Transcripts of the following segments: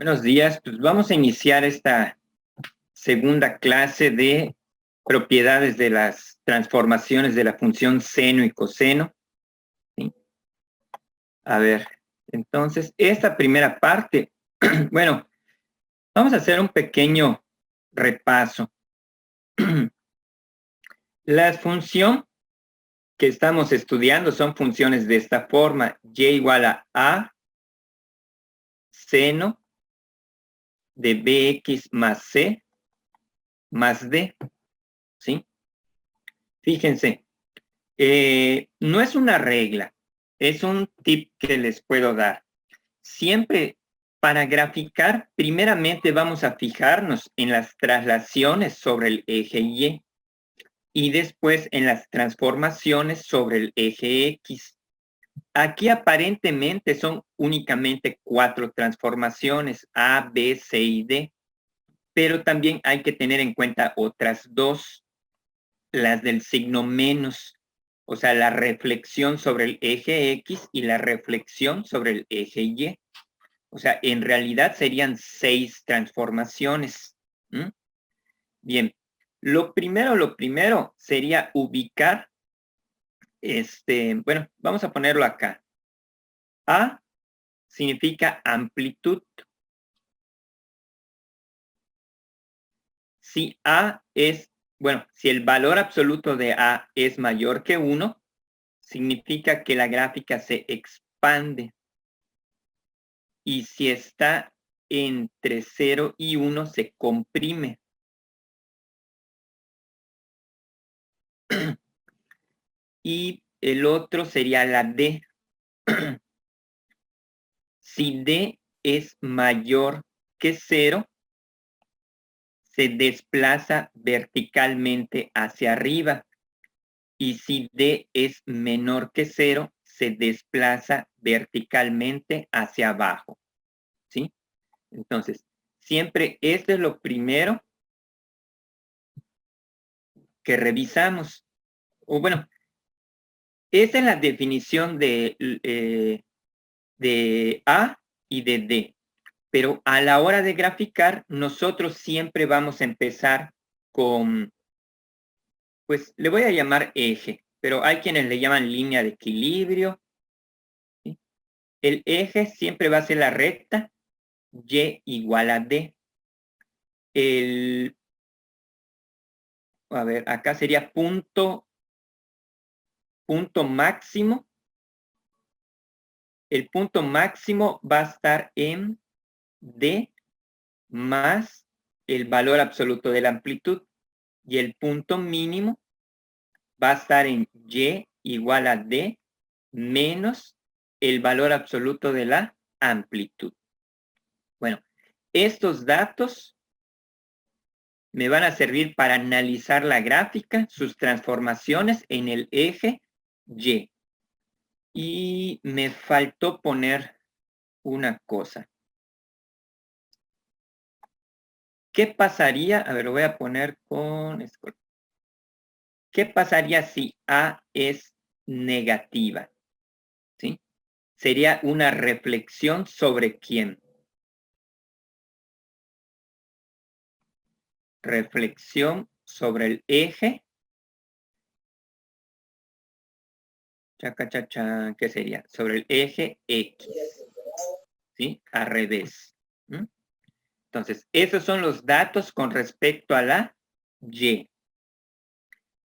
Buenos días, pues vamos a iniciar esta segunda clase de propiedades de las transformaciones de la función seno y coseno. ¿Sí? A ver, entonces, esta primera parte, bueno, vamos a hacer un pequeño repaso. La función que estamos estudiando son funciones de esta forma, y igual a seno de bx más c más d, ¿sí? Fíjense, no es una regla, es un tip que les puedo dar. Siempre para graficar, primeramente vamos a fijarnos en las traslaciones sobre el eje y después en las transformaciones sobre el eje X. Aquí aparentemente son únicamente 4 transformaciones, A, B, C y D, pero también hay que tener en cuenta otras 2, las del signo menos, o sea, la reflexión sobre el eje X y la reflexión sobre el eje Y. O sea, en realidad serían 6 transformaciones. Bien, lo primero sería ubicar, bueno, vamos a ponerlo acá. A significa amplitud. Si A es, bueno, si el valor absoluto de A es mayor que 1, significa que la gráfica se expande. Y si está entre 0 y 1, se comprime. Y el otro sería la D. Si D es mayor que 0, se desplaza verticalmente hacia arriba. Y si D es menor que 0, se desplaza verticalmente hacia abajo. ¿Sí? Entonces, siempre esto es lo primero que revisamos. O bueno, esa es la definición de A y de D. Pero a la hora de graficar, nosotros siempre vamos a empezar con, pues le voy a llamar eje, pero hay quienes le llaman línea de equilibrio. ¿Sí? El eje siempre va a ser la recta y igual a D. A ver, acá sería punto máximo. El punto máximo va a estar en D más el valor absoluto de la amplitud. Y el punto mínimo va a estar en Y igual a D menos el valor absoluto de la amplitud. Bueno, estos datos me van a servir para analizar la gráfica, sus transformaciones en el eje Y. Y me faltó poner una cosa. ¿Qué pasaría? A ver, lo voy a poner con... ¿Qué pasaría si A es negativa? ¿Sí? Sería una reflexión sobre quién. Reflexión sobre el eje. ¿Qué sería? Sobre el eje X. ¿Sí? Al revés. Entonces, esos son los datos con respecto a la Y.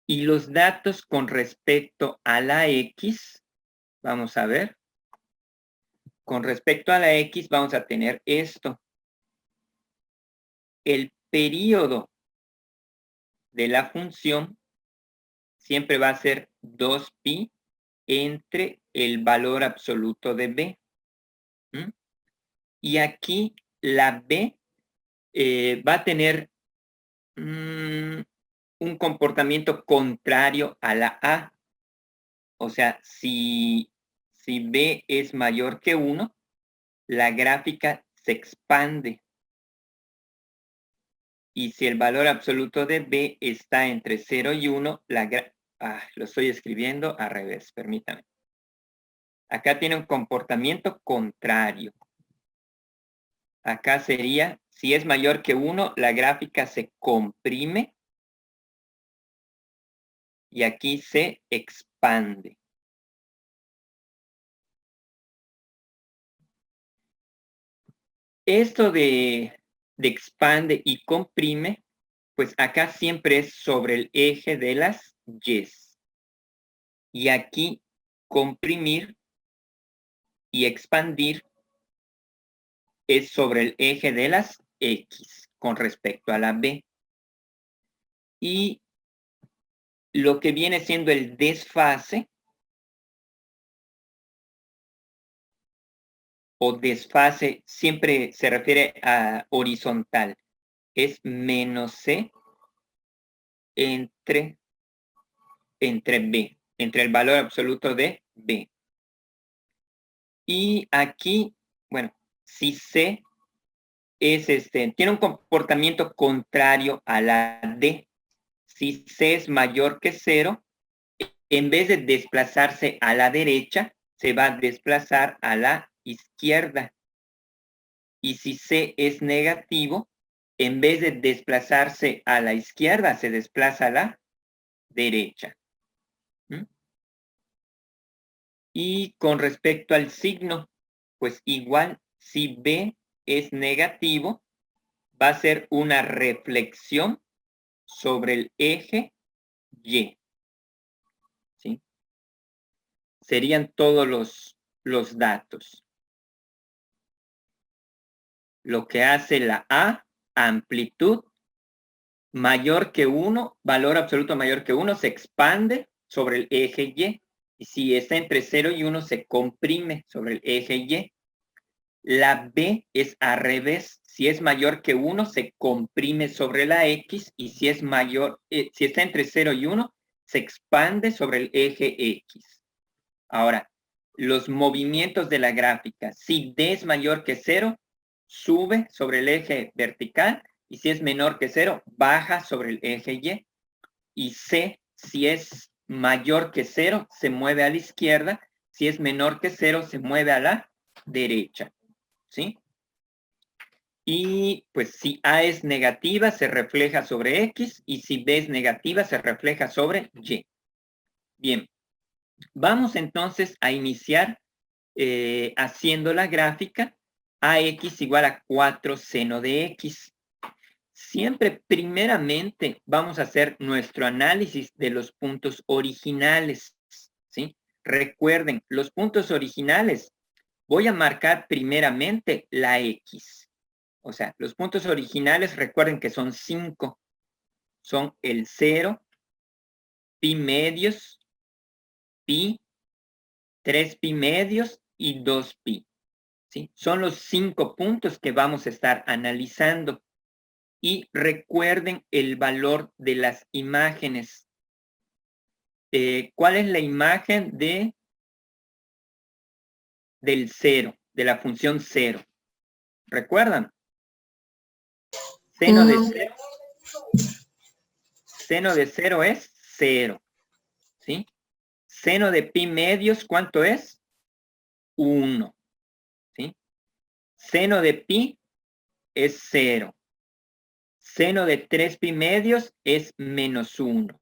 Y los datos con respecto a la X, vamos a ver. Con respecto a la X vamos a tener esto. El período de la función siempre va a ser 2pi entre el valor absoluto de B. Y aquí la B va a tener un comportamiento contrario a la A. O sea, si B es mayor que 1, la gráfica se expande. Y si el valor absoluto de B está entre 0 y 1, lo estoy escribiendo al revés, permítame. Acá tiene un comportamiento contrario. Acá sería, si es mayor que 1, la gráfica se comprime. Y aquí se expande. Esto de expande y comprime, pues acá siempre es sobre el eje de las Y's. Y aquí comprimir y expandir es sobre el eje de las X con respecto a la B. Y lo que viene siendo el desfase o desfase siempre se refiere a horizontal. Es menos C entre B, entre el valor absoluto de B. Y aquí, bueno, si C es tiene un comportamiento contrario a la D. Si C es mayor que 0, en vez de desplazarse a la derecha, se va a desplazar a la izquierda. Y si C es negativo, en vez de desplazarse a la izquierda, se desplaza a la derecha. Y con respecto al signo, pues igual, si B es negativo, va a ser una reflexión sobre el eje Y. ¿Sí? Serían todos los datos. Lo que hace la A, amplitud mayor que 1, valor absoluto mayor que 1, se expande sobre el eje Y. Y si está entre 0 y 1, se comprime sobre el eje Y. La B es al revés. Si es mayor que 1, se comprime sobre la X. Y si es mayor, si está entre 0 y 1, se expande sobre el eje X. Ahora, los movimientos de la gráfica. Si D es mayor que 0, sube sobre el eje vertical. Y si es menor que 0, baja sobre el eje Y. Y C, si es mayor que 0, se mueve a la izquierda. Si es menor que 0, se mueve a la derecha. ¿Sí? Y pues si A es negativa, se refleja sobre X. Y si B es negativa, se refleja sobre Y. Bien. Vamos entonces a iniciar haciendo la gráfica AX igual a 4 seno de X. Siempre primeramente vamos a hacer nuestro análisis de los puntos originales, ¿sí? Recuerden, los puntos originales, voy a marcar primeramente la X. O sea, los puntos originales, recuerden que son 5. Son el 0, pi medios, pi, 3 pi medios y 2 pi. ¿Sí? Son los 5 puntos que vamos a estar analizando. Y recuerden el valor de las imágenes. ¿Cuál es la imagen del 0, de la función 0? ¿Recuerdan? Seno de 0. Seno de 0 es 0. ¿Sí? Seno de pi medios, ¿cuánto es? 1. ¿Sí? Seno de pi es 0. Seno de 3 pi medios es menos 1.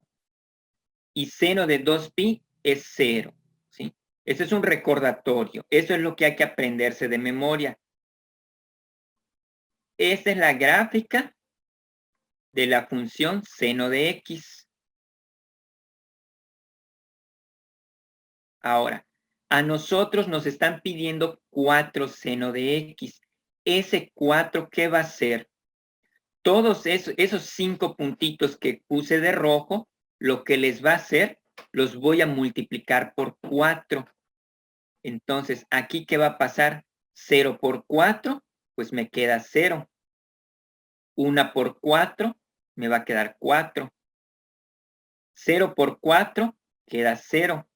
Y seno de 2 pi es 0. ¿Sí? Ese es un recordatorio. Eso es lo que hay que aprenderse de memoria. Esta es la gráfica de la función seno de X. Ahora, a nosotros nos están pidiendo 4 seno de X. Ese 4, ¿qué va a ser? Todos esos 5 puntitos que puse de rojo, lo que les va a hacer, los voy a multiplicar por 4. Entonces, ¿aquí qué va a pasar? 0 por 4, pues me queda 0. 1 por 4, me va a quedar 4. 0 por 4, queda 0.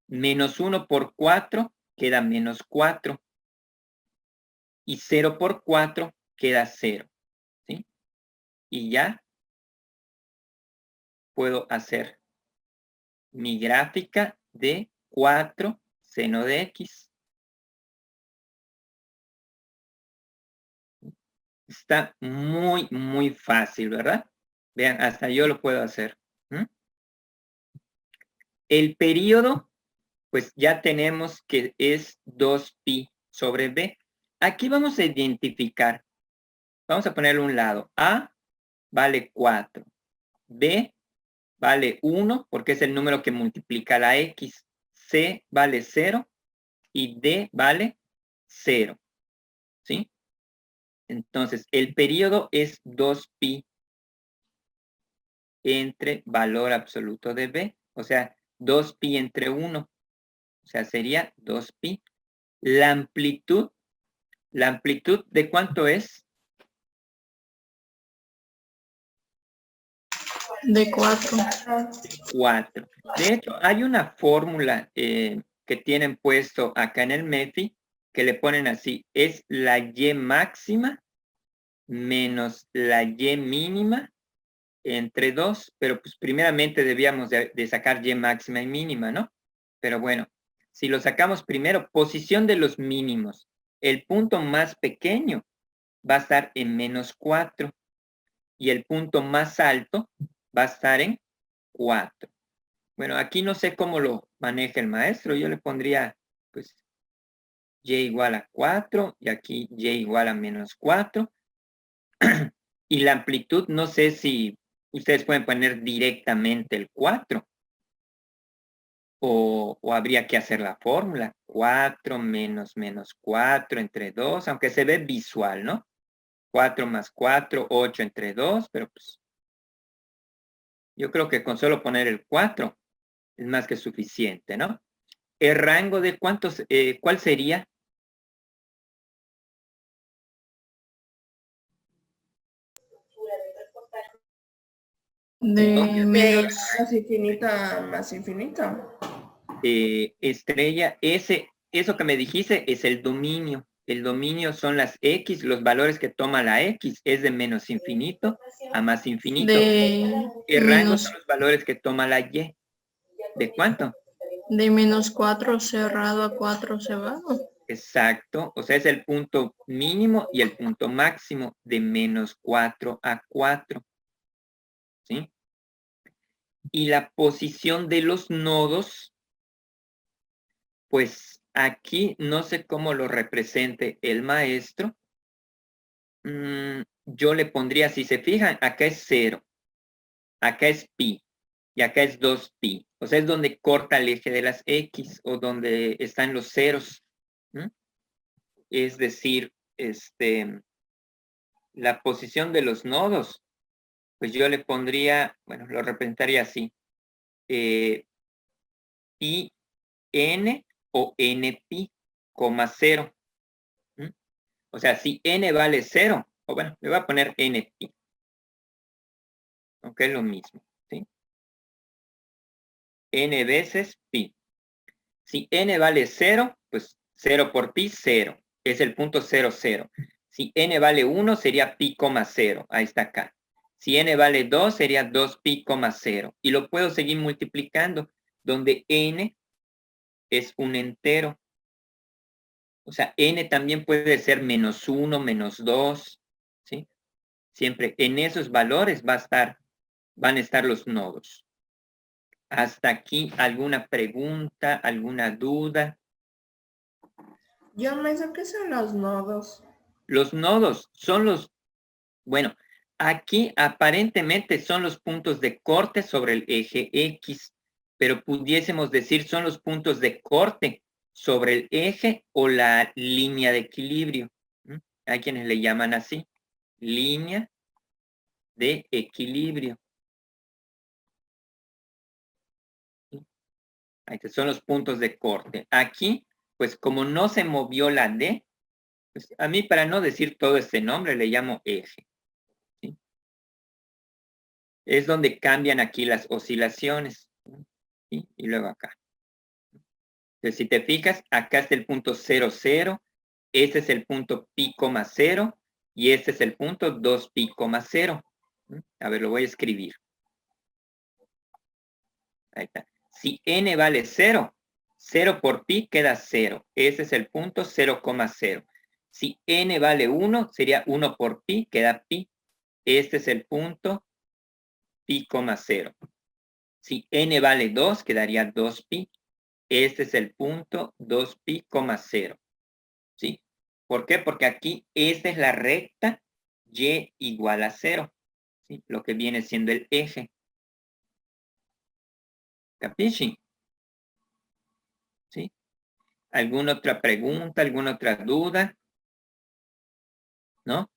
Menos 1 por 4, queda menos 4. Y 0 por 4, queda 0. ¿Sí? Y ya puedo hacer mi gráfica de 4 seno de X. Está muy, muy fácil, ¿verdad? Vean, hasta yo lo puedo hacer. El periodo, pues ya tenemos que es 2pi sobre b. Aquí vamos a identificar. Vamos a ponerle un lado. A vale 4. B vale 1 porque es el número que multiplica la x. C vale 0 y D vale 0. ¿Sí? Entonces, el periodo es 2pi entre valor absoluto de B. O sea, 2pi entre 1. O sea, sería 2pi. La amplitud ¿de cuánto es? De 4. 4. De hecho, hay una fórmula que tienen puesto acá en el MEFI que le ponen así. Es la Y máxima menos la Y mínima entre 2, pero pues primeramente debíamos de sacar Y máxima y mínima, ¿no? Pero bueno, si lo sacamos primero, posición de los mínimos. El punto más pequeño va a estar en menos 4 y el punto más alto va a estar en 4. Bueno, aquí no sé cómo lo maneja el maestro. Yo le pondría, pues, Y igual a 4 y aquí Y igual a menos 4. Y la amplitud, no sé si ustedes pueden poner directamente el 4 o habría que hacer la fórmula. 4 menos menos 4 entre 2, aunque se ve visual, ¿no? 4 más 4, 8 entre 2, pero pues yo creo que con solo poner el 4 es más que suficiente, ¿no? El rango de cuántos, ¿cuál sería? De menos. Más infinita, más infinita. Estrella, eso que me dijiste es el dominio. El dominio son las X, los valores que toma la X es de menos infinito a más infinito. De El rango son menos. los valores que toma la Y. ¿De cuánto? De menos 4 cerrado a 4 cerrado. Exacto, o sea, es el punto mínimo y el punto máximo de menos 4 a 4. ¿Sí? Y la posición de los nodos, pues aquí no sé cómo lo represente el maestro. Yo le pondría, si se fijan, acá es 0, acá es pi y acá es 2pi. O sea, es donde corta el eje de las X o donde están los ceros. Es decir, la posición de los nodos, pues yo le pondría, bueno, lo representaría así. Pi n o npi, 0. O sea, si n vale 0, o bueno, le voy a poner npi. Aunque es lo mismo, ¿sí? N veces pi. Si n vale 0, pues 0 por pi, 0. Es el punto 0, 0. Si n vale 1, sería pi, 0. Ahí está acá. Si n vale 2, sería 2 pi, 0. Y lo puedo seguir multiplicando, donde n es un entero. O sea, n también puede ser menos 1, menos 2, ¿sí? Siempre en esos valores van a estar los nodos. Hasta aquí, ¿alguna pregunta, alguna duda? Yo me sé que son los nodos. Los nodos son bueno, aquí aparentemente son los puntos de corte sobre el eje X, pero pudiésemos decir son los puntos de corte sobre el eje o la línea de equilibrio. Hay quienes le llaman así, línea de equilibrio. Ahí son los puntos de corte. Aquí, pues como no se movió la D, pues a mí para no decir todo este nombre le llamo eje. ¿Sí? Es donde cambian aquí las oscilaciones. ¿Sí? Y luego acá. Entonces, si te fijas, acá está el punto 0, 0. Este es el punto pi, 0. Y este es el punto 2 pi, 0. A ver, lo voy a escribir. Ahí está. Si n vale 0, 0 por pi queda 0. Ese es el punto 0,0. Si n vale 1, sería 1 por pi, queda pi. Este es el punto pi, 0. Si n vale 2, quedaría 2pi. Este es el punto 2pi, 0. ¿Sí? ¿Por qué? Porque aquí esta es la recta y igual a 0. ¿Sí? Lo que viene siendo el eje. ¿Capisci? ¿Sí? ¿Alguna otra pregunta? ¿Alguna otra duda? ¿No?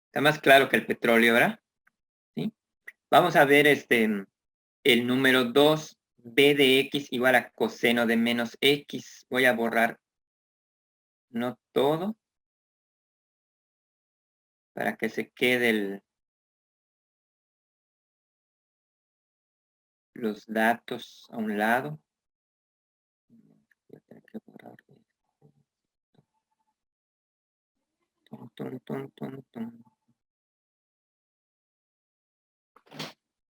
Está más claro que el petróleo, ¿verdad? ¿Sí? Vamos a ver el número 2, b de x igual a coseno de menos x. Voy a borrar no todo para que se quede los datos a un lado. Voy a tener que borrar esto.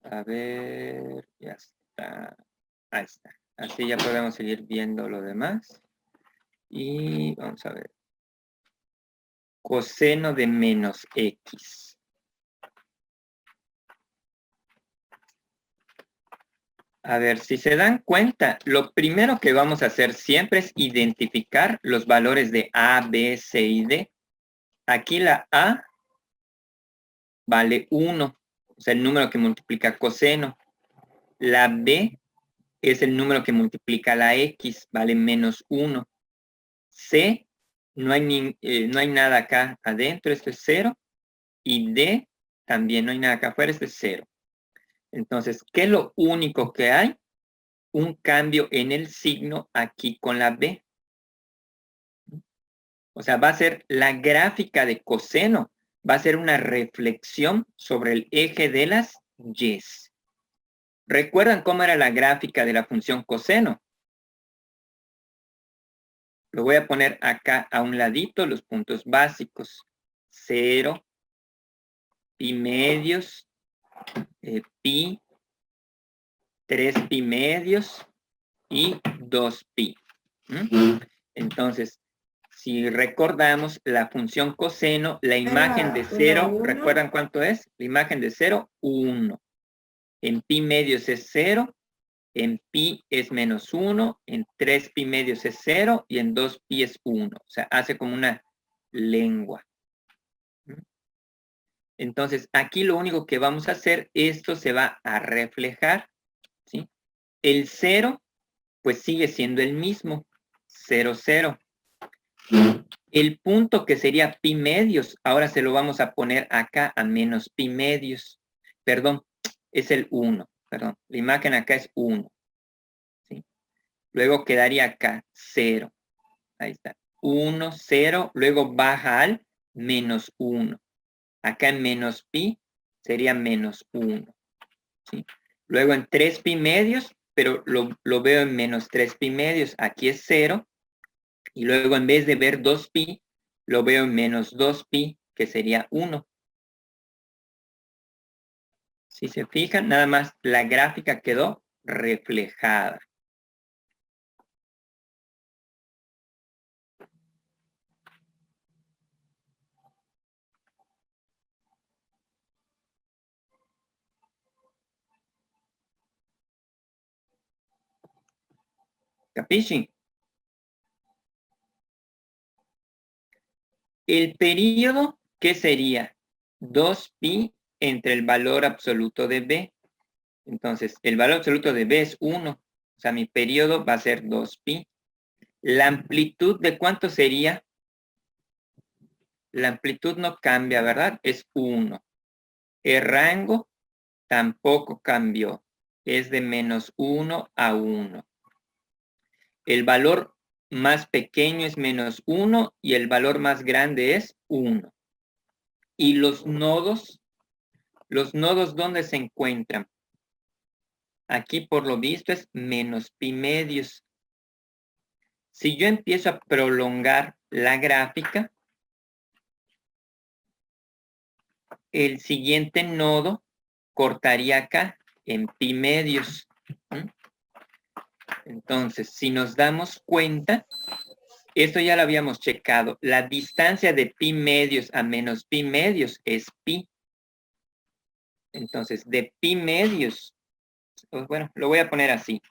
A ver, ya está. Ahí está. Así ya podemos seguir viendo lo demás. Y vamos a ver. Coseno de menos x. A ver, si se dan cuenta, lo primero que vamos a hacer siempre es identificar los valores de a, b, c y d. Aquí la a vale 1, o sea, el número que multiplica coseno. La b es el número que multiplica la x, vale menos 1. C, no hay nada acá adentro, esto es 0. Y D, también no hay nada acá afuera, esto es 0. Entonces, ¿qué es lo único que hay? Un cambio en el signo aquí con la B. O sea, va a ser la gráfica de coseno, va a ser una reflexión sobre el eje de las Y's. ¿Recuerdan cómo era la gráfica de la función coseno? Lo voy a poner acá a un ladito, los puntos básicos. 0, pi medios, pi, 3 pi medios y 2 pi. Entonces, si recordamos la función coseno, la imagen de 0, ¿recuerdan cuánto es? La imagen de 0, 1. En pi medios es 0, en pi es menos 1, en 3 pi medios es 0 y en 2 pi es 1. O sea, hace como una lengua. Entonces, aquí lo único que vamos a hacer, esto se va a reflejar, ¿sí? El 0, pues sigue siendo el mismo, 0, 0. El punto que sería pi medios, ahora se lo vamos a poner acá a menos pi medios. Perdón, es el 1, perdón. La imagen acá es 1, ¿sí? Luego quedaría acá 0. Ahí está. 1, 0, luego baja al menos 1. Acá en menos pi sería menos 1. ¿Sí? Luego en 3 pi medios, pero lo veo en menos 3 pi medios. Aquí es 0. Y luego en vez de ver 2 pi, lo veo en menos 2 pi, que sería 1. Si se fijan, nada más la gráfica quedó reflejada. ¿Capisci? El periodo, ¿qué sería? 2pi entre el valor absoluto de b. Entonces, el valor absoluto de b es 1. O sea, mi periodo va a ser 2pi. La amplitud, ¿de cuánto sería? La amplitud no cambia, ¿verdad? Es 1. El rango tampoco cambió. Es de menos 1 a 1. El valor más pequeño es menos 1 y el valor más grande es 1. ¿Y los nodos? ¿Los nodos dónde se encuentran? Aquí por lo visto es menos pi medios. Si yo empiezo a prolongar la gráfica, el siguiente nodo cortaría acá en pi medios. Entonces, si nos damos cuenta, esto ya lo habíamos checado. La distancia de pi medios a menos pi medios es pi. Entonces, de pi medios, pues bueno, lo voy a poner así.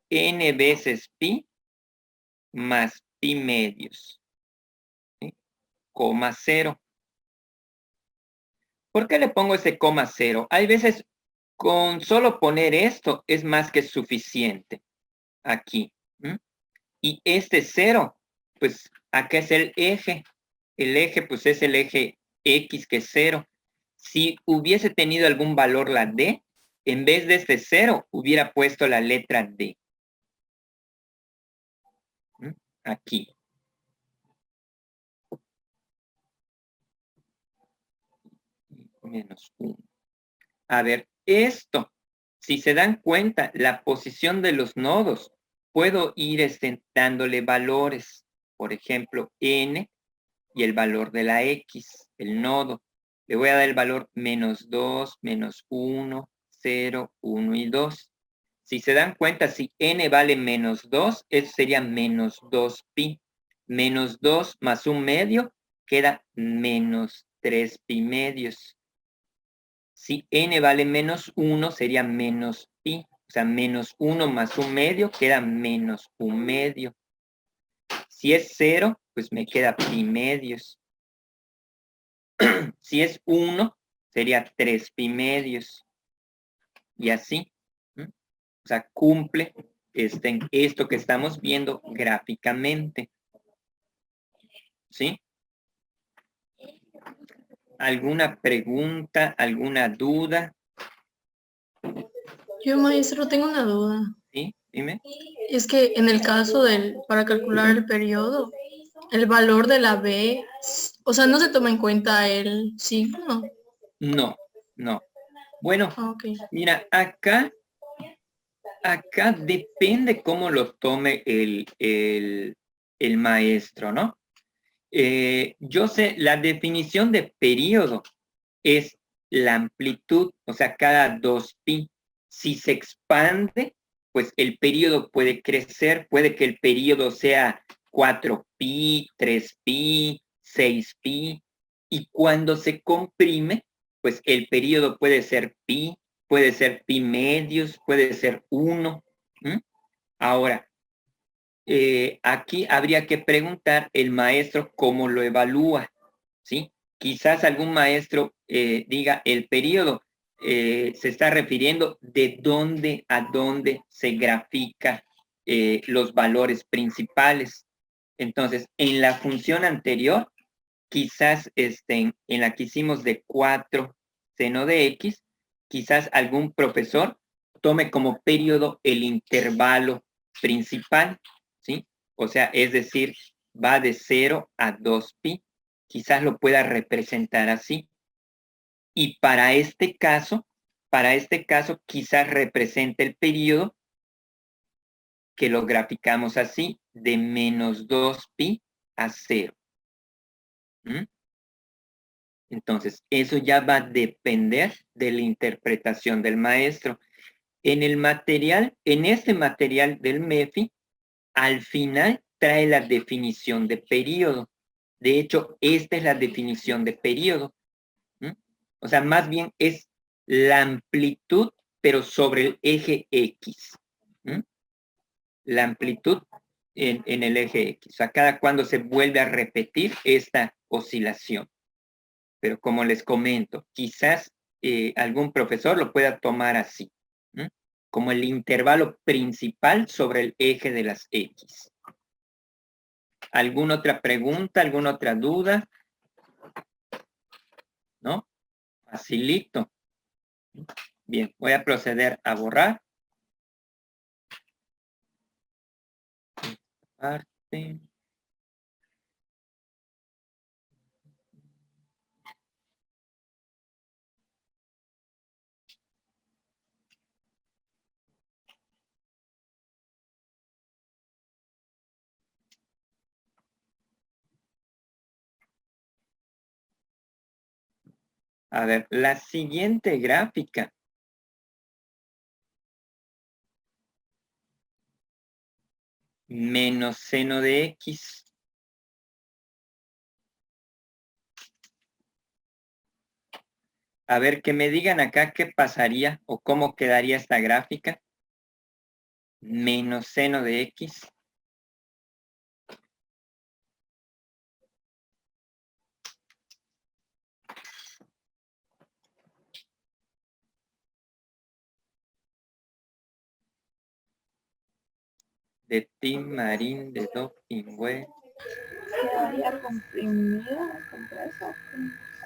N veces pi más pi medios, ¿sí? Coma 0. ¿Por qué le pongo ese coma 0? Hay veces con solo poner esto es más que suficiente aquí. Y este 0, pues acá es el eje. El eje, pues es el eje X que es 0. Si hubiese tenido algún valor la D, en vez de este 0, hubiera puesto la letra D. Aquí. Menos 1. A ver, esto, si se dan cuenta, la posición de los nodos, puedo ir dándole valores. Por ejemplo, N y el valor de la X, el nodo. Le voy a dar el valor menos 2, menos 1, 0, 1 y 2. Si se dan cuenta, si N vale menos 2, eso sería menos 2pi. Menos 2 más un medio queda menos 3pi medios. Si N vale menos 1, sería menos pi. O sea, menos 1 más un medio queda menos un medio. Si es 0, pues me queda pi medios. Si es 1, sería 3 pi medios. Y así. O sea, cumple esto que estamos viendo gráficamente. ¿Sí? ¿Alguna pregunta, alguna duda? Yo, maestro, tengo una duda. ¿Sí? Dime. Es que en el caso para calcular el periodo, el valor de la B, o sea, no se toma en cuenta el signo. No, no. Bueno, Okay. mira, acá depende cómo lo tome el maestro, ¿no? Yo sé, la definición de periodo es la amplitud, o sea, cada 2pi. Si se expande, pues el periodo puede crecer, puede que el periodo sea 4pi, 3pi, 6pi, y cuando se comprime, pues el periodo puede ser pi, puede ser pi medios, puede ser 1. Ahora, aquí habría que preguntar el maestro cómo lo evalúa, ¿sí? Quizás algún maestro diga el periodo se está refiriendo de dónde a dónde se grafica los valores principales. Entonces, en la función anterior, quizás en la que hicimos de 4 seno de x, quizás algún profesor tome como periodo el intervalo principal, ¿sí? O sea, es decir, va de 0 a 2pi. Quizás lo pueda representar así. Y para este caso, quizás represente el periodo que lo graficamos así, de menos 2pi a 0. Entonces, eso ya va a depender de la interpretación del maestro. En este material del MEFI, al final trae la definición de periodo. De hecho, esta es la definición de periodo. O sea, más bien es la amplitud, pero sobre el eje X. La amplitud en el eje X. O sea, cada cuando se vuelve a repetir esta oscilación. Pero como les comento, quizás algún profesor lo pueda tomar así, como el intervalo principal sobre el eje de las X. ¿Alguna otra pregunta, alguna otra duda? ¿No? Facilito. Bien, voy a proceder a borrar. Parte. A ver, la siguiente gráfica. menos seno de X. A ver, que me digan acá qué pasaría o cómo quedaría esta gráfica. Menos seno de X. De Tim Marín, de Doc Ingüe. Quedaría comprimido, compreso.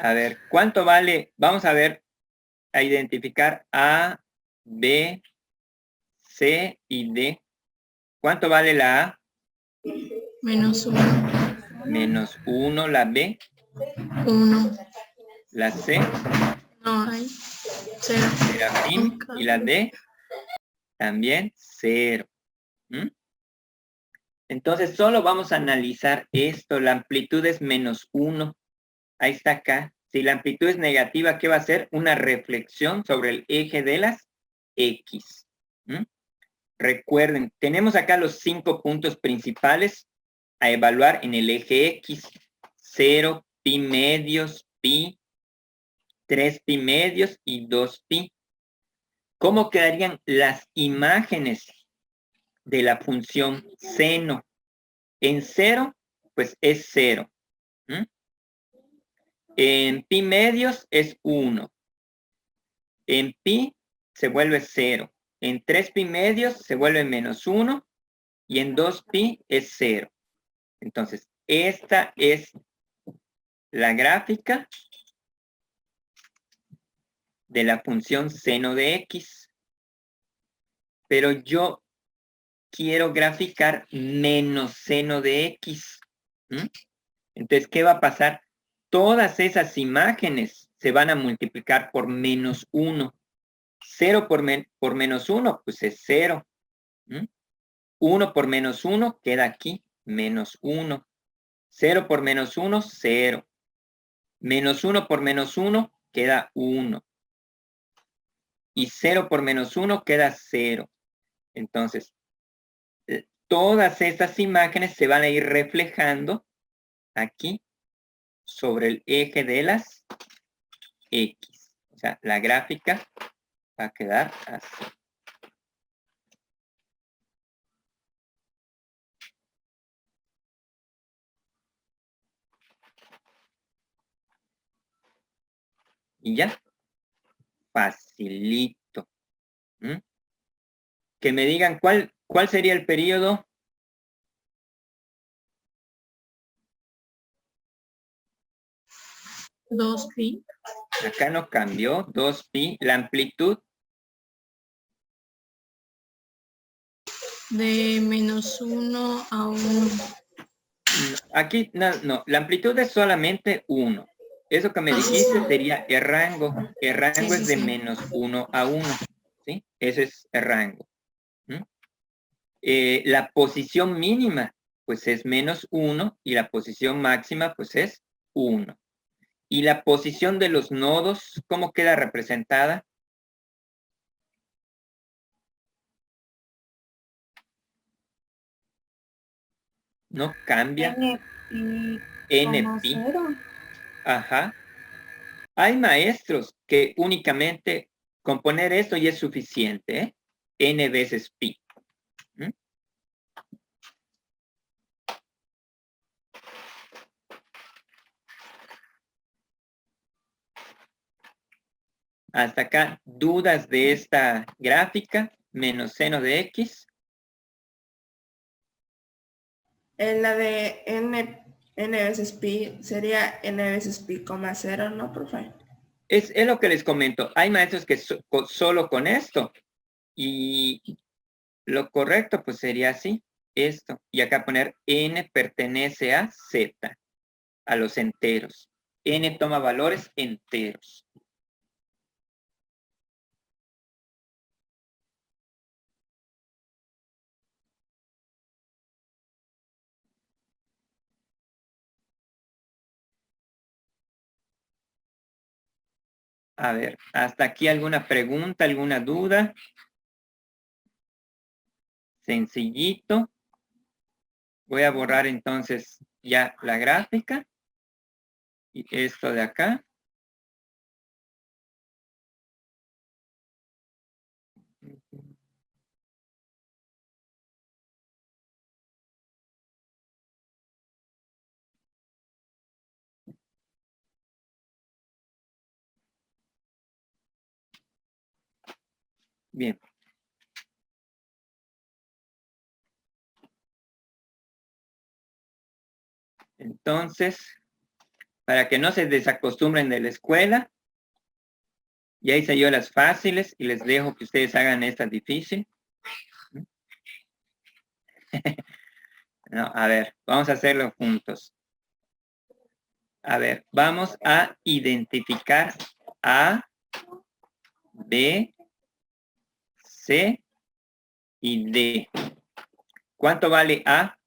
A ver, ¿cuánto vale? Vamos a ver, a identificar A, B, C y D. ¿Cuánto vale la A? Menos 1. Menos 1, la B, 1. la C, No hay. 0. serafín, y la D, también 0. ¿Mm? Entonces, solo vamos a analizar esto. La amplitud es menos 1. Ahí está acá. Si la amplitud es negativa, ¿qué va a ser? Una reflexión sobre el eje de las X. ¿Mm? Recuerden, tenemos acá los 5 puntos principales a evaluar en el eje X. 0, pi medios, pi, 3 pi medios y 2 pi. ¿Cómo quedarían las imágenes de la función seno? En 0, pues es 0. ¿Mm? En pi medios es 1. En pi se vuelve 0. En 3 pi medios se vuelve menos 1. Y en 2 pi es 0. Entonces, esta es la gráfica de la función seno de X. Pero yo quiero graficar menos seno de X. ¿Mm? Entonces, ¿qué va a pasar? Todas esas imágenes se van a multiplicar por menos 1. 0 por menos 1, pues es 0. 1 por menos 1 queda aquí, menos 1. 0 por menos 1, 0. Menos 1 por menos 1 queda 1. Y 0 por menos 1 queda 0. Entonces, todas estas imágenes se van a ir reflejando aquí sobre el eje de las X. O sea, la gráfica va a quedar así. Y ya, facilito. ¿Mm? Que me digan cuál sería el periodo. Dos pi. Acá no cambió, 2pi. La amplitud. De menos 1 a 1. Aquí, no, la amplitud es solamente 1. Eso que me dijiste sería el rango. El rango es de menos 1 a 1. ¿Sí? Eso es el rango. ¿Mm? La posición mínima, pues es menos 1 y la posición máxima, pues es 1. Y la posición de los nodos, ¿cómo queda representada? No cambia. NP. Ajá. Hay maestros que únicamente con poner esto ya es suficiente, ¿eh? N veces pi. ¿Mm? Hasta acá, dudas de esta gráfica, menos seno de X. En la de n veces pi sería n veces pi, 0, ¿no, profe? Es lo que les comento. Hay maestros que solo con esto. Y lo correcto pues sería así, esto. Y acá poner n pertenece a z, a los enteros. N toma valores enteros. A ver, ¿hasta aquí alguna pregunta, alguna duda? Sencillito. Voy a borrar entonces ya la gráfica. Y esto de acá. Bien. Entonces, para que no se desacostumbren de la escuela, ya hice yo las fáciles y les dejo que ustedes hagan esta difícil. No, a ver, vamos a hacerlo juntos. A ver, vamos a identificar A, B, C y D. ¿Cuánto vale A?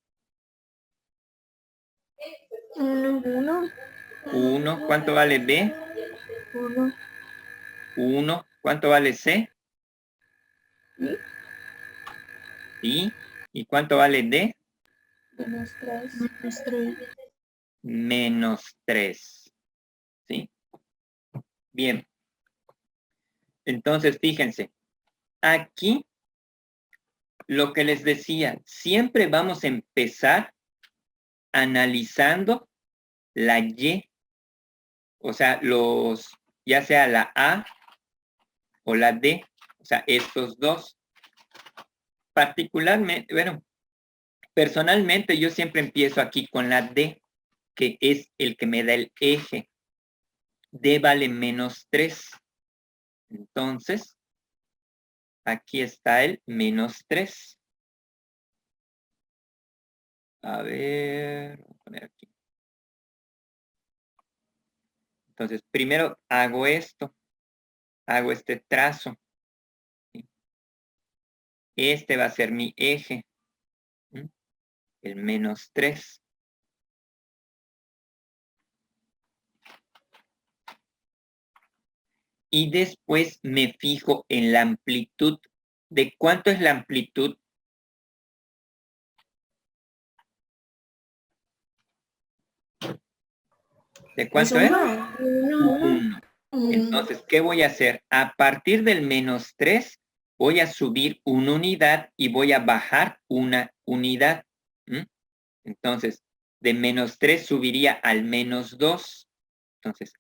1. 1. ¿Cuánto vale B? 1. 1. ¿Cuánto vale C? ¿Y? ¿Y cuánto vale D? -3. -3. ¿Sí? Bien. Entonces, fíjense. Aquí, lo que les decía, siempre vamos a empezar analizando la Y. O sea, ya sea la A o la D. O sea, estos dos. Particularmente, bueno, personalmente yo siempre empiezo aquí con la D, que es el que me da el eje. D vale -3. Entonces, aquí está el -3. A ver, voy a poner aquí. Entonces, primero hago esto. Hago este trazo. Este va a ser mi eje. El -3. Y después me fijo en la amplitud. ¿De cuánto es la amplitud? ¿De cuánto es? 1. Entonces, ¿qué voy a hacer? A partir del -3, voy a subir una unidad y voy a bajar una unidad. Entonces, de -3 subiría al -2. Entonces,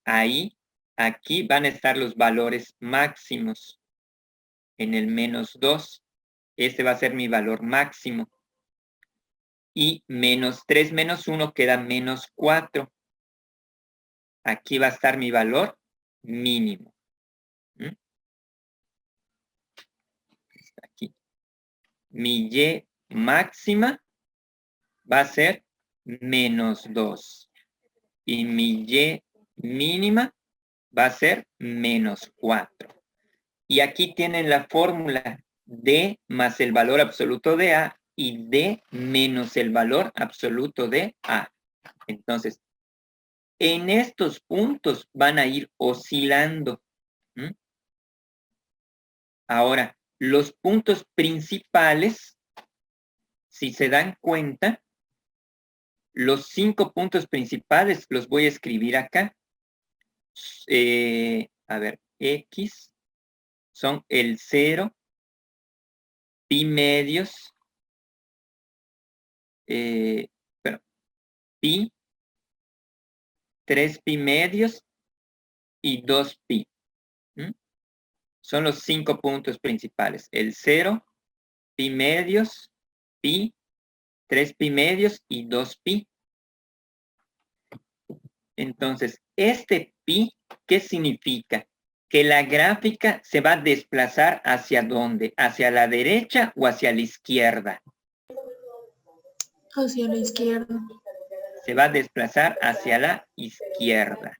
aquí van a estar los valores máximos. En el -2, este va a ser mi valor máximo. Y -3 menos 1 queda -4. Aquí va a estar mi valor mínimo. Está aquí. Mi Y máxima va a ser -2. Y mi Y mínima va a ser -4. Y aquí tienen la fórmula D más el valor absoluto de A y D menos el valor absoluto de A. Entonces, en estos puntos van a ir oscilando. Ahora, los puntos principales, si se dan cuenta, los 5 puntos principales los voy a escribir acá. A ver, X son el 0, pi medios, pi, 3 pi medios y 2 pi. Son los 5 puntos principales. El 0, pi medios, pi, 3 pi medios y 2 pi. Entonces, este pi, ¿qué significa? Que la gráfica se va a desplazar ¿hacia dónde? ¿Hacia la derecha o hacia la izquierda? Hacia la izquierda. Se va a desplazar hacia la izquierda.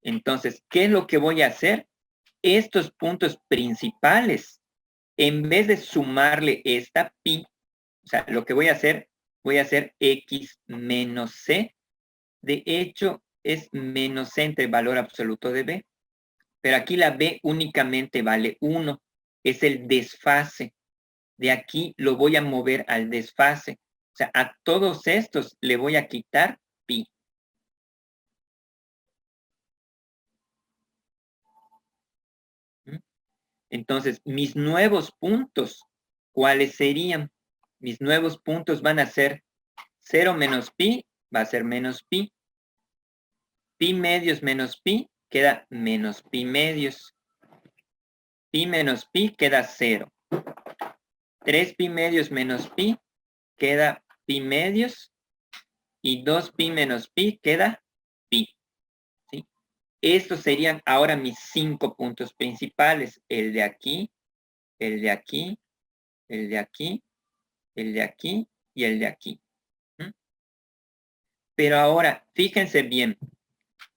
Entonces, ¿qué es lo que voy a hacer? Estos puntos principales, en vez de sumarle esta pi, o sea, lo que voy a hacer x menos c. De hecho, es menos c entre el valor absoluto de b. Pero aquí la b únicamente vale 1. Es el desfase. De aquí lo voy a mover al desfase. O sea, a todos estos le voy a quitar pi. Entonces, mis nuevos puntos, ¿cuáles serían? Mis nuevos puntos van a ser 0 menos pi, va a ser menos pi. Pi medios menos pi, queda menos pi medios. Pi menos pi queda 0. 3 pi medios menos pi queda pi medios. Y 2 pi menos pi queda pi. ¿Sí? Estos serían ahora mis 5 puntos principales. El de aquí, el de aquí, el de aquí, el de aquí y el de aquí. Pero ahora, fíjense bien.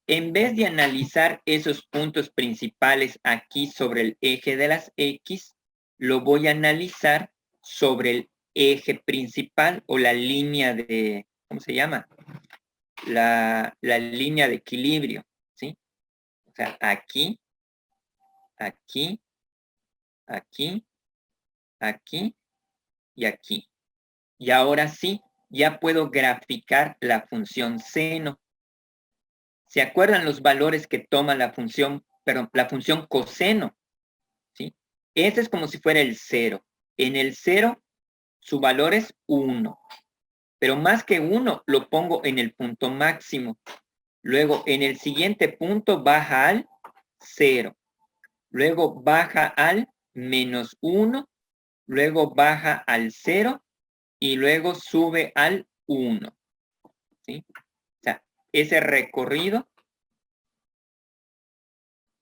En vez de analizar esos puntos principales aquí sobre el eje de las X, lo voy a analizar sobre el eje principal o la línea de, ¿cómo se llama? La línea de equilibrio, ¿sí? O sea, aquí, aquí, aquí, aquí y aquí. Y ahora sí, ya puedo graficar la función seno. ¿Se acuerdan los valores que toma la función, perdón, la función coseno? ¿Sí? Este es como si fuera el 0. En el 0, su valor es 1. Pero más que 1, lo pongo en el punto máximo. Luego, en el siguiente punto, baja al 0. Luego, baja al menos 1. Luego, baja al 0. Y luego, sube al 1. ¿Sí? O sea, ese recorrido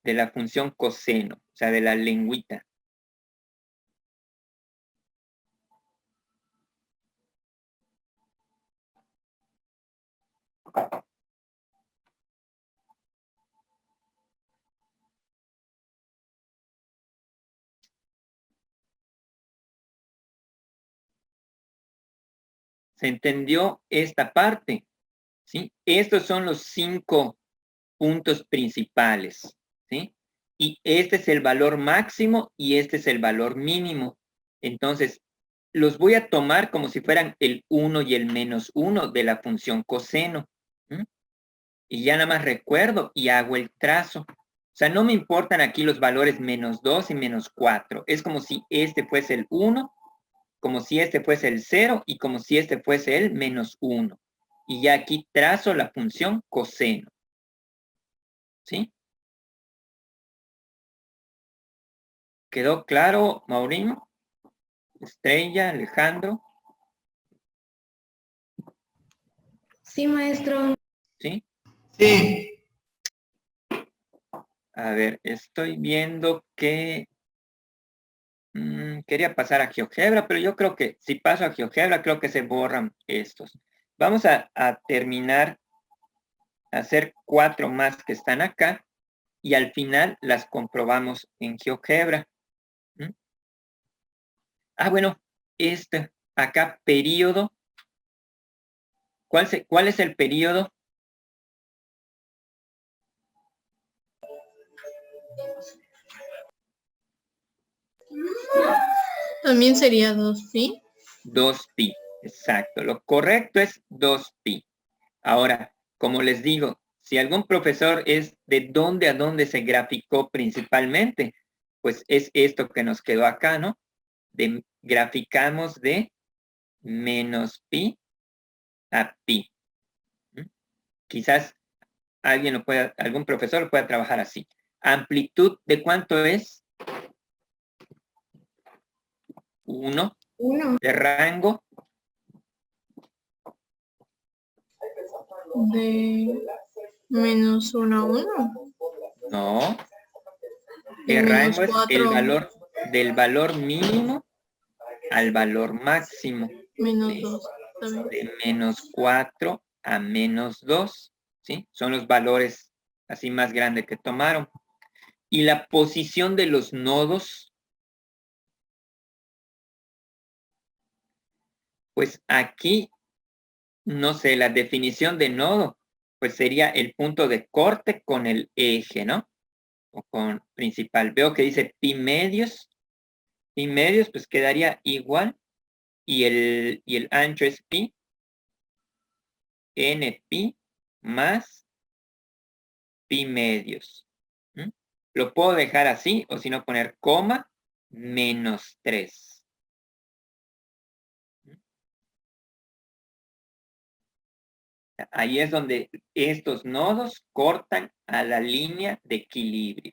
de la función coseno, o sea, de la lengüita. ¿Se entendió esta parte? ¿Sí? Estos son los 5 puntos principales, ¿sí? Y este es el valor máximo y este es el valor mínimo. Entonces, los voy a tomar como si fueran el 1 y el menos 1 de la función coseno. ¿Sí? Y ya nada más recuerdo y hago el trazo. O sea, no me importan aquí los valores menos 2 y menos 4. Es como si este fuese el 1, como si este fuese el 0 y como si este fuese el menos 1. Y ya aquí trazo la función coseno. ¿Sí? ¿Quedó claro, Maurino? Estrella, Alejandro. Sí, maestro. ¿Sí? Sí. A ver, estoy viendo que quería pasar a GeoGebra, pero yo creo que si paso a GeoGebra, creo que se borran estos. Vamos a terminar, a hacer 4 más que están acá y al final las comprobamos en GeoGebra. Ah, bueno, acá periodo. ¿Cuál es el periodo? También sería 2pi. 2pi, exacto. Lo correcto es 2pi. Ahora, como les digo, si algún profesor es de dónde a dónde se graficó principalmente, pues es esto que nos quedó acá, ¿no? Graficamos de menos pi a pi. Quizás algún profesor pueda trabajar así. ¿Amplitud de cuánto es? 1. 1. ¿De rango? De menos 1 a 1. No. De El menos rango es 4. el valor del valor mínimo al valor máximo. Menos ¿Sí? 2. También. De menos 4 a menos 2. ¿Sí? Son los valores así más grandes que tomaron. Y la posición de los nodos, pues aquí, no sé, la definición de nodo, pues sería el punto de corte con el eje, ¿no? O con principal. Veo que dice pi medios. Pi medios, pues quedaría igual. y el ancho es pi, n pi más pi medios. Lo puedo dejar así, o si no poner coma, menos 3. Ahí es donde estos nodos cortan a la línea de equilibrio.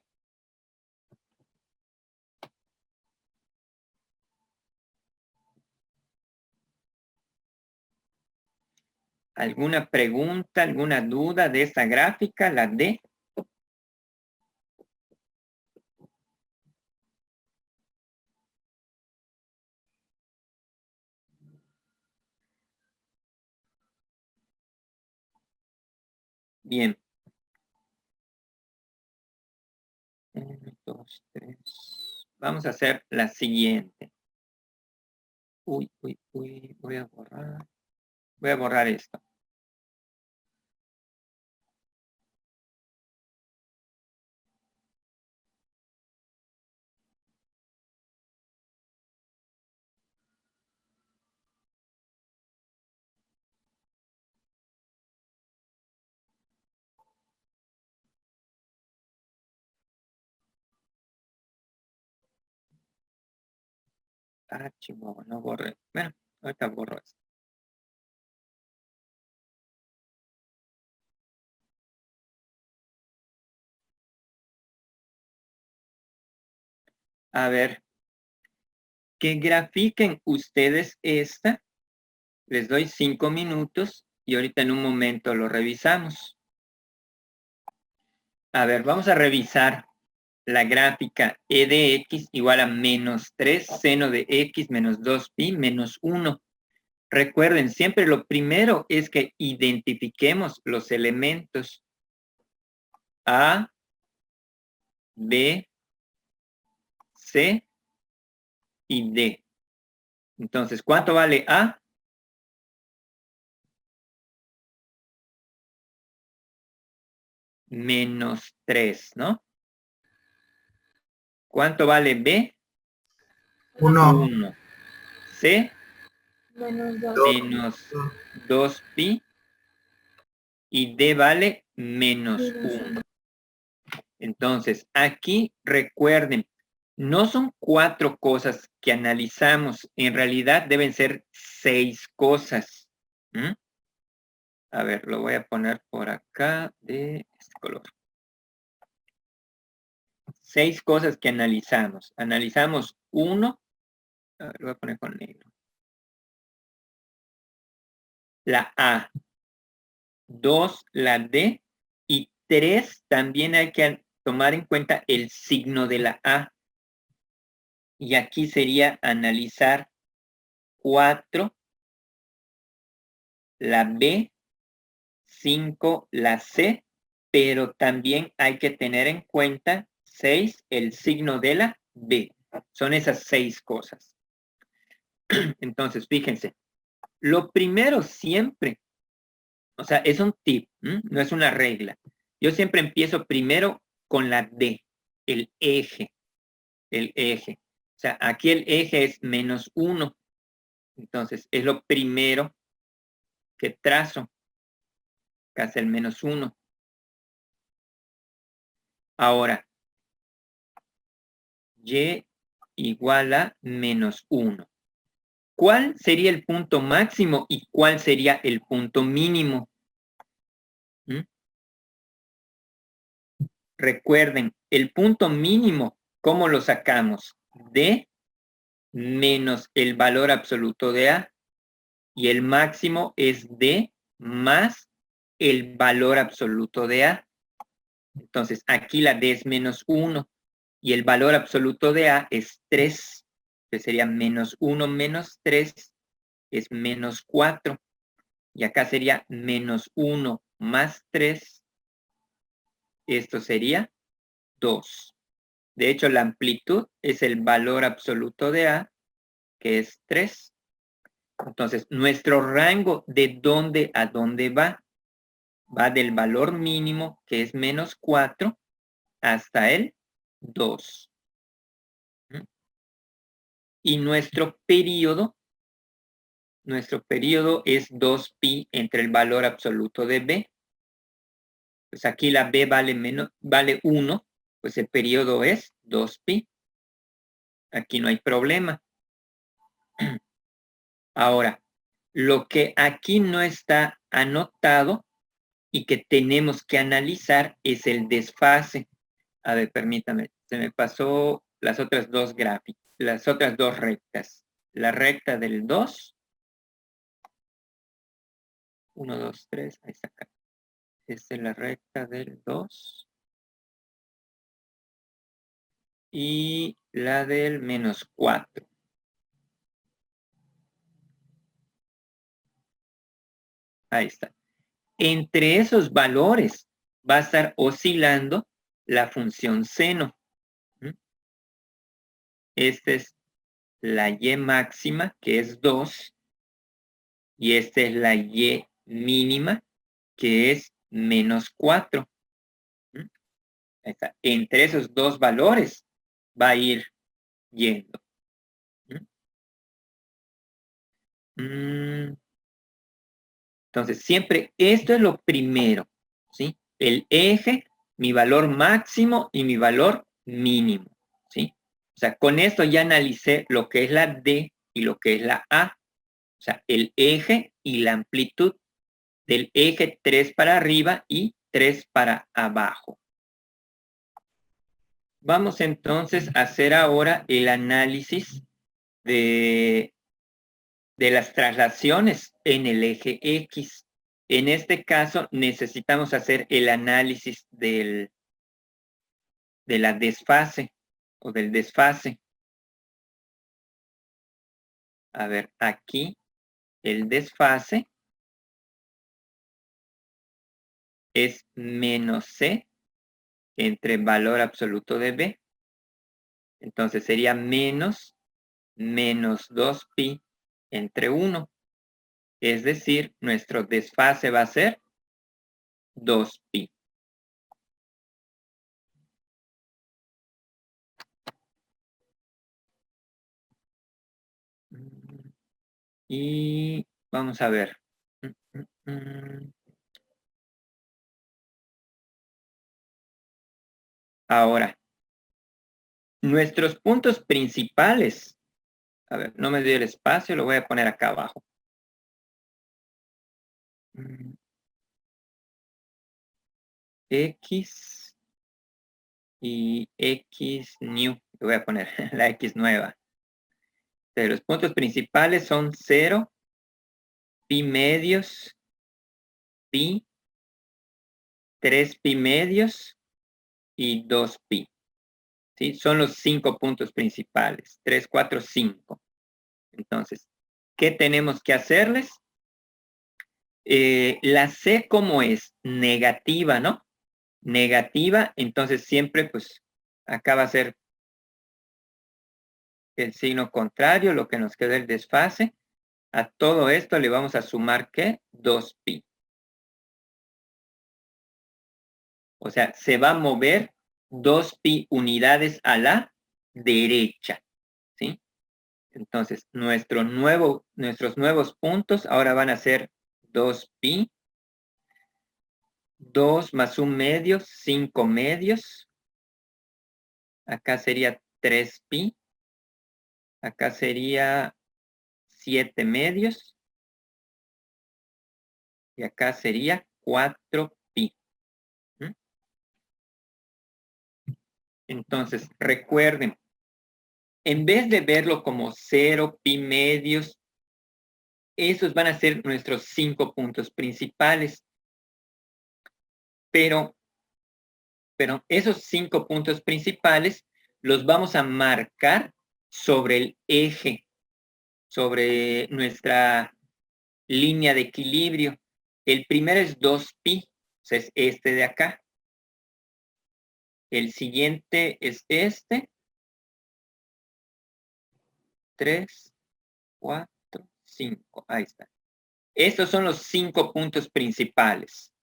¿Alguna pregunta, alguna duda de esta gráfica, la D? Bien. 1, 2, 3. Vamos a hacer la siguiente. Uy, voy a borrar esto. Ah, chihuahua, no borré. Bueno, ahorita borro esto. A ver, que grafiquen ustedes esta. Les doy 5 minutos y ahorita en un momento lo revisamos. A ver, vamos a revisar la gráfica e de x igual a menos 3 seno de x menos 2pi menos 1. Recuerden, siempre lo primero es que identifiquemos los elementos A, B, C y D. Entonces, ¿cuánto vale A? Menos 3, ¿no? ¿Cuánto vale B? 1. C, menos 2pi. Y D vale menos 1. Entonces, aquí recuerden, no son 4 cosas que analizamos. En realidad deben ser 6 cosas. A ver, lo voy a poner por acá de este color. 6 cosas que analizamos. Analizamos 1. A ver, lo voy a poner con negro. La A. 2, la D. Y 3, también hay que tomar en cuenta el signo de la A. Y aquí sería analizar 4, la B, 5, la C, pero también hay que tener en cuenta 6, el signo de la B. Son esas 6 cosas. Entonces, fíjense, lo primero siempre, o sea, es un tip, no es una regla. Yo siempre empiezo primero con la D, el eje. El eje. O sea, aquí el eje es menos 1. Entonces, es lo primero que trazo. Acá es el menos 1. Ahora, y igual a menos 1. ¿Cuál sería el punto máximo y cuál sería el punto mínimo? Recuerden, el punto mínimo, ¿cómo lo sacamos? D menos el valor absoluto de A. Y el máximo es D más el valor absoluto de A. Entonces, aquí la D es menos 1 y el valor absoluto de A es 3, que sería menos 1 menos 3 es menos 4. Y acá sería menos 1 más 3. Esto sería 2. De hecho, la amplitud es el valor absoluto de A, que es 3. Entonces, nuestro rango de dónde a dónde va del valor mínimo, que es menos 4, hasta el 2. Y nuestro periodo nuestro periodo es 2pi entre el valor absoluto de b. Pues aquí la b vale 1, pues el periodo es 2pi. Aquí no hay problema. Ahora, lo que aquí no está anotado y que tenemos que analizar es el desfase. A ver, permítame, se me pasó las otras dos gráficas, las otras dos rectas. La recta del 2. 1, 2, 3, ahí está acá. Esta es la recta del 2. Y la del -4. Ahí está. Entre esos valores va a estar oscilando la función seno. Esta es la y máxima, que es 2. Y esta es la y mínima, que es -4. Ahí está. Entre esos dos valores va a ir yendo. Entonces, siempre esto es lo primero, ¿sí? El eje, mi valor máximo y mi valor mínimo, ¿sí? O sea, con esto ya analicé lo que es la D y lo que es la A. O sea, el eje y la amplitud del eje 3 para arriba y 3 para abajo. Vamos entonces a hacer ahora el análisis de las traslaciones en el eje X. En este caso necesitamos hacer el análisis de la desfase o del desfase. A ver, aquí el desfase es menos C entre valor absoluto de B. Entonces sería menos 2pi entre 1. Es decir, nuestro desfase va a ser 2pi. Y vamos a ver. Ahora, nuestros puntos principales. A ver, no me dio el espacio, lo voy a poner acá abajo. X y X new. Le voy a poner la X nueva. Entonces, los puntos principales son 0, pi medios, pi, 3 pi medios y 2 pi. ¿Sí? Son los 5 puntos principales. 3, 4, 5. Entonces, ¿qué tenemos que hacerles? La C, ¿cómo es? Negativa, ¿no? Negativa, entonces siempre, pues, acá va a ser el signo contrario, lo que nos queda el desfase. A todo esto le vamos a sumar, ¿qué? 2pi. O sea, se va a mover 2pi unidades a la derecha, ¿sí? Entonces, nuestros nuevos puntos ahora van a ser 2pi, 2 más 1 medio, 5 medios. Acá sería 3pi. Acá sería 7 medios. Y acá sería 4pi. Entonces, recuerden, en vez de verlo como 0, pi medios, esos van a ser nuestros 5 puntos principales. Pero esos 5 puntos principales los vamos a marcar sobre el eje, sobre nuestra línea de equilibrio. El primero es 2pi, o sea, es este de acá. El siguiente es este. 3, 4, 5. Ahí está. Estos son los 5 puntos principales.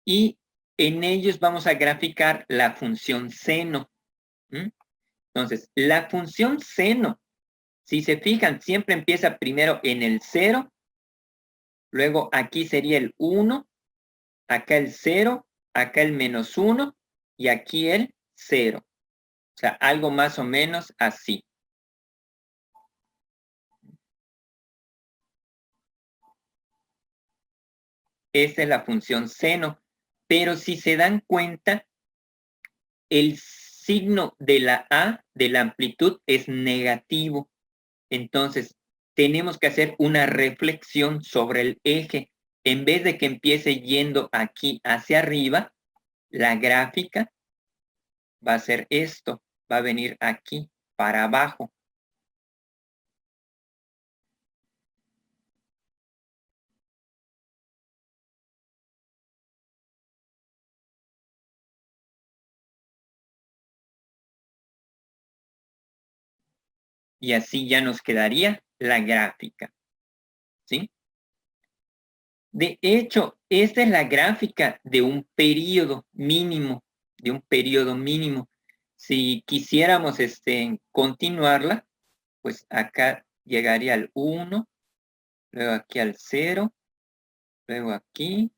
Y en ellos vamos a graficar la función seno. Entonces, la función seno Si se fijan, siempre empieza primero en el 0, luego aquí sería el 1, acá el 0, acá el -1 y aquí el 0. O sea, algo más o menos así. Esta es la función seno. Pero si se dan cuenta, el signo de la A, de la amplitud, es negativo. Entonces, tenemos que hacer una reflexión sobre el eje. En vez de que empiece yendo aquí hacia arriba, la gráfica va a ser esto. Va a venir aquí, para abajo. Y así ya nos quedaría la gráfica. ¿Sí? De hecho, esta es la gráfica de un periodo mínimo, Si quisiéramos continuarla, pues acá llegaría al 1, luego aquí al 0, luego aquí,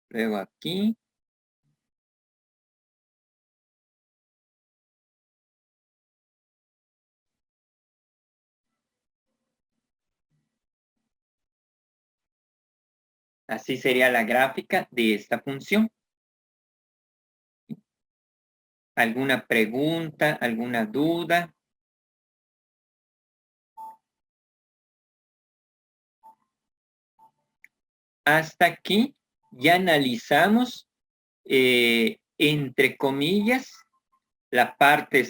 luego aquí. Así sería la gráfica de esta función. ¿Alguna pregunta, alguna duda? Hasta aquí ya analizamos, entre comillas, la parte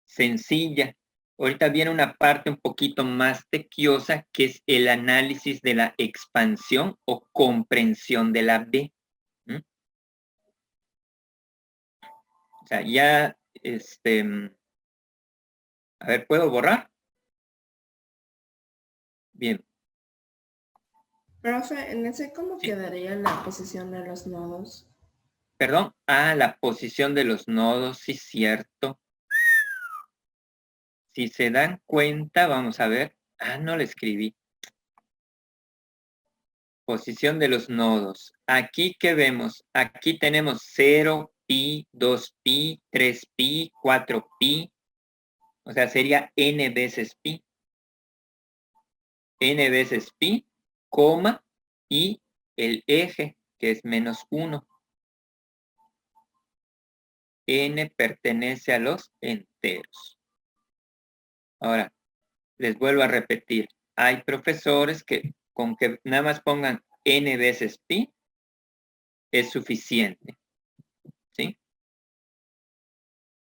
sencilla. Ahorita viene una parte un poquito más tequiosa, que es el análisis de la expansión o comprensión de la B. O sea, ya, a ver, ¿puedo borrar? Bien. Profe, en ese, ¿cómo Sí. quedaría la posición de los nodos? Perdón. La posición de los nodos, sí, cierto. Si se dan cuenta, vamos a ver. No le escribí. Posición de los nodos. Aquí, ¿qué vemos? Aquí tenemos 0, pi, 2pi, 3pi, 4pi. O sea, sería n veces pi. N veces pi, coma, y el eje, que es -1. N pertenece a los enteros. Ahora, les vuelvo a repetir. Hay profesores que con que nada más pongan n veces pi es suficiente.